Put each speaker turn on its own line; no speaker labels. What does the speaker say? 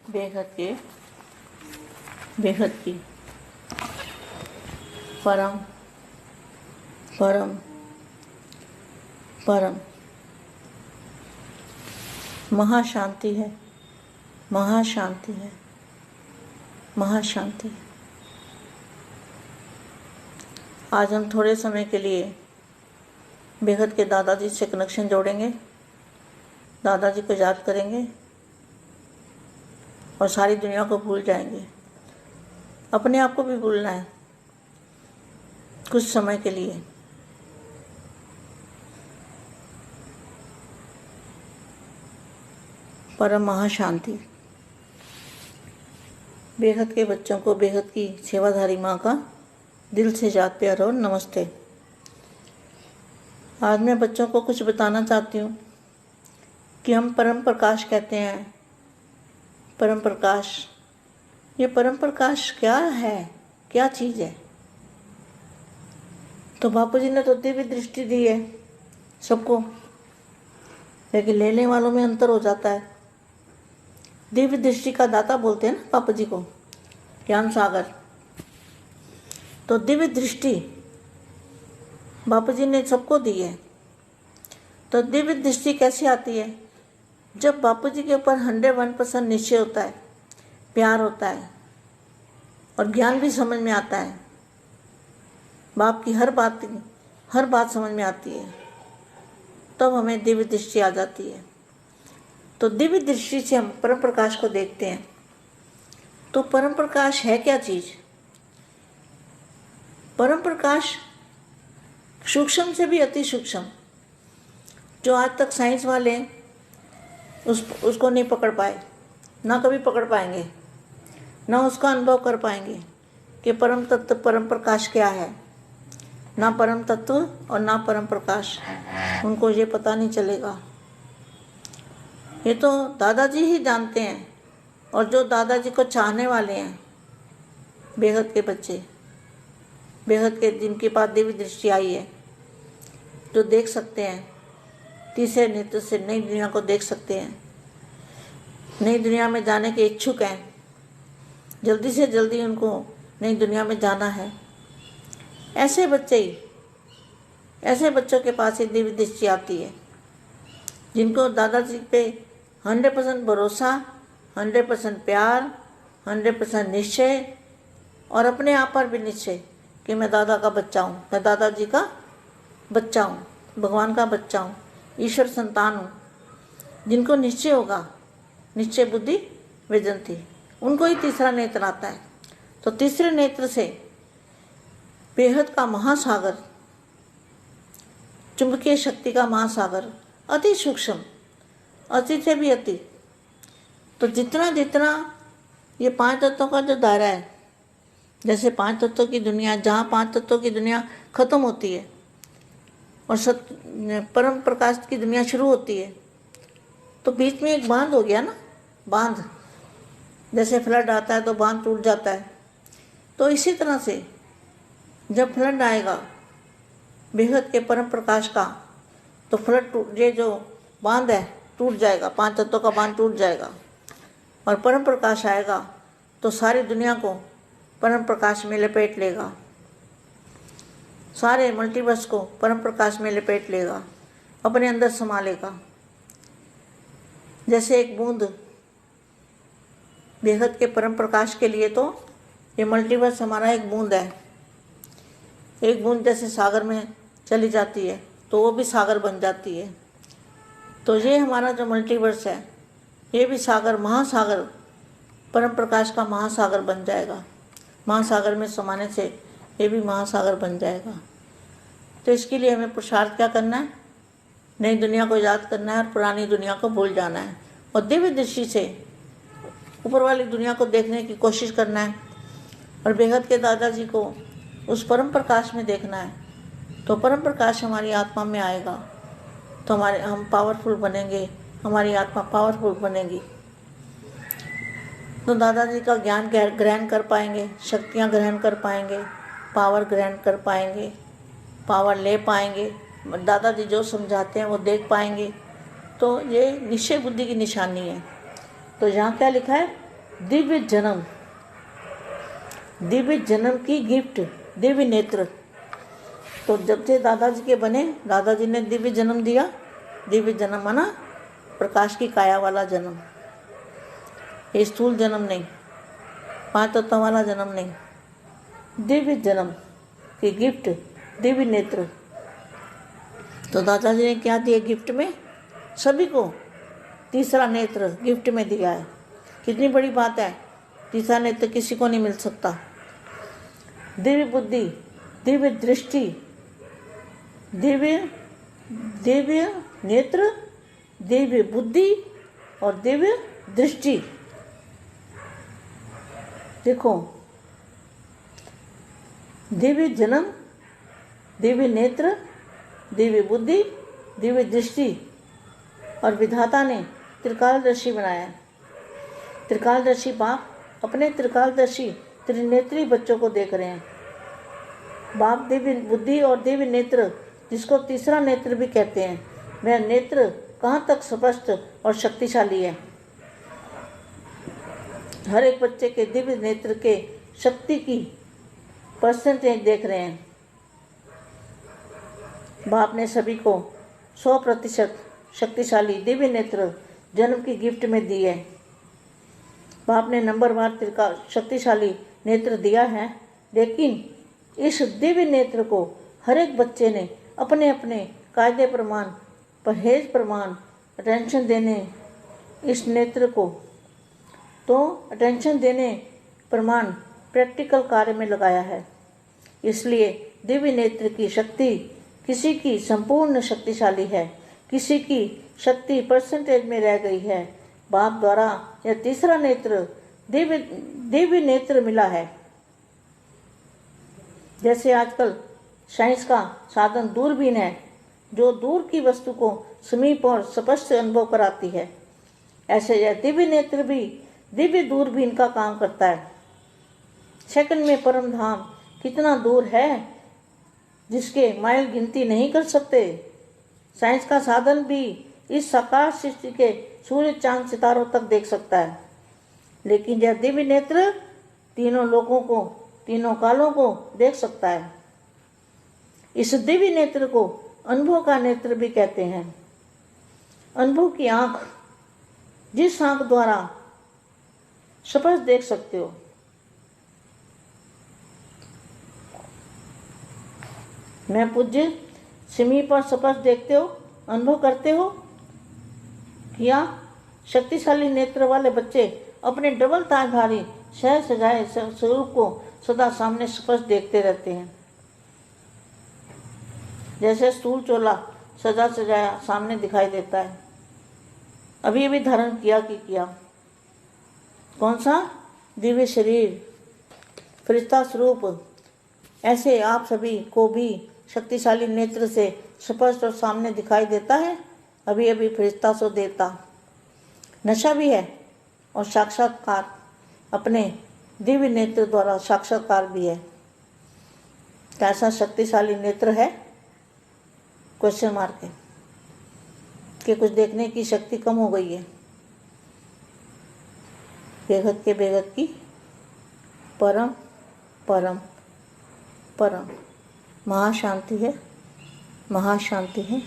बेहद की परम परम परम महाशांति है, महाशांति है, महाशांति है। आज हम थोड़े समय के लिए बेहद के दादाजी से कनेक्शन जोड़ेंगे, दादाजी को याद करेंगे और सारी दुनिया को भूल जाएंगे। अपने आप को भी भूलना है कुछ समय के लिए। परम महाशांति। बेहद के बच्चों को बेहद की सेवाधारी माँ का दिल से याद प्यार और नमस्ते। आज मैं बच्चों को कुछ बताना चाहती हूँ कि हम परम प्रकाश कहते हैं। परम प्रकाश, ये परम प्रकाश क्या है, क्या चीज़ है? तो बापू जी ने तो दिव्य दृष्टि दी है सबको, लेकिन लेने वालों में अंतर हो जाता है। दिव्य दृष्टि का दाता बोलते हैं ना बापू जी को, ज्ञान सागर। तो दिव्य दृष्टि बापू जी ने सबको दी है। तो दिव्य दृष्टि कैसे आती है? जब बापू जी के ऊपर 101% निश्चय होता है, प्यार होता है और ज्ञान भी समझ में आता है। बाप की हर बात समझ में आती है, तब हमें दिव्य दृष्टि आ जाती है। तो दिव्य दृष्टि से हम परम प्रकाश को देखते हैं। तो परम प्रकाश है क्या चीज़? परम प्रकाश सूक्ष्म से भी अति सूक्ष्म, जो आज तक साइंस वाले उसको नहीं पकड़ पाए, ना कभी पकड़ पाएंगे, ना उसका अनुभव कर पाएंगे कि परम तत्व परम प्रकाश क्या है। ना परम तत्व और ना परम प्रकाश, उनको ये पता नहीं चलेगा। ये तो दादाजी ही जानते हैं, और जो दादाजी को चाहने वाले हैं, बेहद के बच्चे, बेहद के जिनके पास दिव्य दृष्टि आई है, जो देख सकते हैं, तीसरे नेत्र से नई दुनिया को देख सकते हैं, नई दुनिया में जाने के इच्छुक हैं, जल्दी से जल्दी उनको नई दुनिया में जाना है। ऐसे बच्चों के पास ही दिव्य दृष्टि आती है, जिनको दादाजी पे 100% भरोसा, 100% प्यार, 100% निश्चय और अपने आप पर भी निश्चय कि मैं दादा का बच्चा हूँ, मैं दादाजी का बच्चा हूँ, भगवान का बच्चा हूँ, ईश्वर संतान हूँ। जिनको निश्चय होगा, निश्चय बुद्धि विजंती, उनको ही तीसरा नेत्र आता है। तो तीसरे नेत्र से बेहद का महासागर, चुंबकीय शक्ति का महासागर, अति सूक्ष्म, अति से भी अति। तो जितना जितना ये 5 तत्वों का जो दायरा है, जैसे 5 तत्वों की दुनिया, जहाँ 5 तत्वों की दुनिया खत्म होती है और परम प्रकाश की दुनिया शुरू होती है, तो बीच में एक बांध हो गया ना, बांध। जैसे फ्लड आता है तो बांध टूट जाता है, तो इसी तरह से जब फ्लड आएगा बेहद के परम प्रकाश का, तो ये जो बांध है टूट जाएगा, 5 तत्वों का बांध टूट जाएगा और परम प्रकाश आएगा, तो सारी दुनिया को परम प्रकाश में लपेट लेगा, सारे मल्टीवर्स को परम प्रकाश में लपेट लेगा, अपने अंदर समा लेगा। जैसे एक बूंद बेहद के परम प्रकाश के लिए, तो ये मल्टीवर्स हमारा एक बूंद है। एक बूंद जैसे सागर में चली जाती है तो वो भी सागर बन जाती है। तो ये हमारा जो मल्टीवर्स है, ये भी सागर, महासागर, परम प्रकाश का महासागर बन जाएगा। महासागर में समाने से ये भी महासागर बन जाएगा। तो इसके लिए हमें पुरुषार्थ क्या करना है? नई दुनिया को याद करना है और पुरानी दुनिया को भूल जाना है, और दिव्य दृष्टि से ऊपर वाली दुनिया को देखने की कोशिश करना है, और बेहद के दादाजी को उस परम प्रकाश में देखना है। तो परम प्रकाश हमारी आत्मा में आएगा, तो हम पावरफुल बनेंगे, हमारी आत्मा पावरफुल बनेगी। तो दादाजी का ज्ञान ग्रहण कर पाएंगे, शक्तियाँ ग्रहण कर पाएंगे, पावर ग्रहण कर पाएंगे, पावर ले पाएंगे, दादाजी जो समझाते हैं वो देख पाएंगे। तो ये निश्चय बुद्धि की निशानी है। तो यहाँ क्या लिखा है? दिव्य जन्म, दिव्य जन्म की गिफ्ट, दिव्य नेत्र। तो जब से दादाजी के बने, दादाजी ने दिव्य जन्म दिया। दिव्य जन्म माना प्रकाश की काया वाला जन्म, ये स्थूल जन्म नहीं, 5 तत्वों वाला जन्म नहीं, दिव्य जन्म की गिफ्ट, दिव्य नेत्र। तो दादाजी ने क्या दिया गिफ्ट में? सभी को तीसरा नेत्र गिफ्ट में दिया है। कितनी बड़ी बात है, तीसरा नेत्र किसी को नहीं मिल सकता। दिव्य बुद्धि, दिव्य दृष्टि, दिव्य नेत्र, दिव्य बुद्धि और दिव्य दृष्टि। देखो, दिव्य जन्म, दिव्य नेत्र, दिव्य बुद्धि, दिव्य दृष्टि, और विधाता ने त्रिकालदर्शी बनाया। त्रिकालदर्शी बाप अपने त्रिकालदर्शी त्रिनेत्री बच्चों को देख रहे हैं। बाप दिव्य बुद्धि और दिव्य नेत्र, जिसको तीसरा नेत्र भी कहते हैं, वह नेत्र कहाँ तक स्पष्ट और शक्तिशाली है। हर एक बच्चे के दिव्य नेत्र के शक्ति की परसेंटेज देख रहे हैं। बाप ने सभी को 100% शक्तिशाली दिव्य नेत्र जन्म की गिफ्ट में दी है। बाप ने नंबरवार शक्तिशाली नेत्र दिया है, लेकिन इस दिव्य नेत्र को हर एक बच्चे ने अपने अपने कायदे प्रमाण, परहेज प्रमाण, अटेंशन देने इस नेत्र को, तो अटेंशन देने प्रमाण प्रैक्टिकल कार्य में लगाया है। इसलिए दिव्य नेत्र की शक्ति किसी की संपूर्ण शक्तिशाली है, किसी की शक्ति परसेंटेज में रह गई है। बाप द्वारा यह तीसरा नेत्र दिव्य नेत्र मिला है। जैसे आजकल साइंस का साधन दूरबीन है, जो दूर की वस्तु को समीप और स्पष्ट अनुभव कराती है, ऐसे यह दिव्य नेत्र भी दिव्य दूरबीन का काम करता है। सेकंड में परम धाम कितना दूर है, जिसके माइल गिनती नहीं कर सकते। साइंस का साधन भी इस साकार सृष्टि के सूर्य चांद सितारों तक देख सकता है, लेकिन यह दिव्य नेत्र तीनों लोगों को, तीनों कालों को देख सकता है। इस दिव्य नेत्र को अनुभव का नेत्र भी कहते हैं। अनुभव की आंख, जिस आंख द्वारा स्पष्ट देख सकते हो। मैं पूज्य समीप पर स्पष्ट देखते हो, अनुभव करते हो। या शक्तिशाली नेत्र वाले बच्चे अपने डबल ताजधारी सहज सजाए स्वरूप को सदा सामने स्पष्ट देखते रहते हैं। जैसे स्थूल चोला सजा सजाया सामने दिखाई देता है, अभी अभी धारण किया कि किया। कौन सा? दिव्य शरीर, फरिश्ता स्वरूप। ऐसे आप सभी को भी शक्तिशाली नेत्र से स्पष्ट और सामने दिखाई देता है, अभी अभी फरिश्ता सो देवता। नशा भी है और साक्षात्कार अपने दिव्य नेत्र द्वारा साक्षात्कार भी है। कैसा शक्तिशाली नेत्र है? क्वेश्चन मार्क है कि कुछ देखने की शक्ति कम हो गई है। बेगत के बेगत की परम परम परम महाशांति है, महाशांति है।